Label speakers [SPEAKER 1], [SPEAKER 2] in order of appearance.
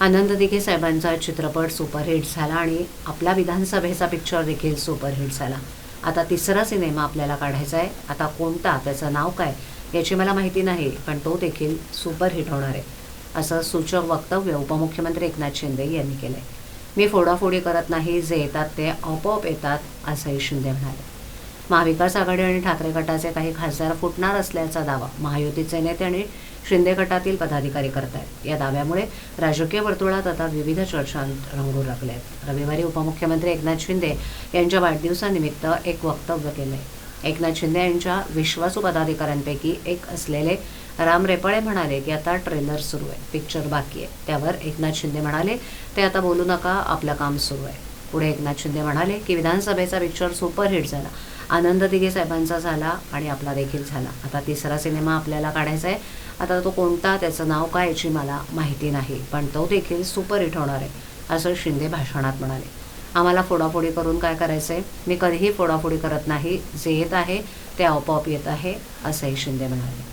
[SPEAKER 1] आनंद दिघे साहेबांचा चित्रपट सुपरहिट झाला आणि आपला विधानसभेचा पिक्चर देखील सुपरहिट झाला. आता तिसरा सिनेमा आपल्याला काढायचा आहे. आता कोणता, त्याचं नाव काय याची मला माहिती नाही, पण तो देखील सुपरहिट होणार आहे, असं सूचक वक्तव्य उपमुख्यमंत्री एकनाथ शिंदे यांनी केलं आहे. मी फोडाफोडी करत नाही, जे येतात ते आपोआप येतात, असंही शिंदे म्हणाले. महाविकास आघाडी आणि ठाकरे गटाचे काही खासदार फुटणार असल्याचा दावा महायुतीचे नेते आणि शिंदे गटातील पदाधिकारी करत आहेत. या दाव्यामुळे राजकीय वर्तुळात आता विविध चर्चांत रंगू लागले आहेत. रविवारी उपमुख्यमंत्री एकनाथ शिंदे यांच्या वाढदिवसानिमित्त एक वक्तव्य केलंय. एकनाथ शिंदे यांच्या विश्वासू पदाधिकाऱ्यांपैकी एक असलेले राम रेपाळे म्हणाले की आता ट्रेलर सुरू आहे, पिक्चर बाकी आहे. त्यावर एकनाथ शिंदे म्हणाले, ते आता बोलू नका, आपलं काम सुरू आहे. पुढे एकनाथ शिंदे म्हणाले की विधानसभेचा पिक्चर सुपरहिट झाला, आनंद दिघे साहेबांचा झाला आणि आपला देखील झाला. आता तिसरा सिनेमा आपल्याला काढायचा आहे. आता तो कोणता, त्याचं नाव काय याची मला माहिती नाही, पण तो देखील सुपरहिट होणार आहे, असं शिंदे भाषणात म्हणाले. आम्हाला फोडाफोडी करून काय करायचं आहे? मी कधीही फोडाफोडी करत नाही, जे येत आहे ते आपोआप येत आहे, असंही शिंदे म्हणाले.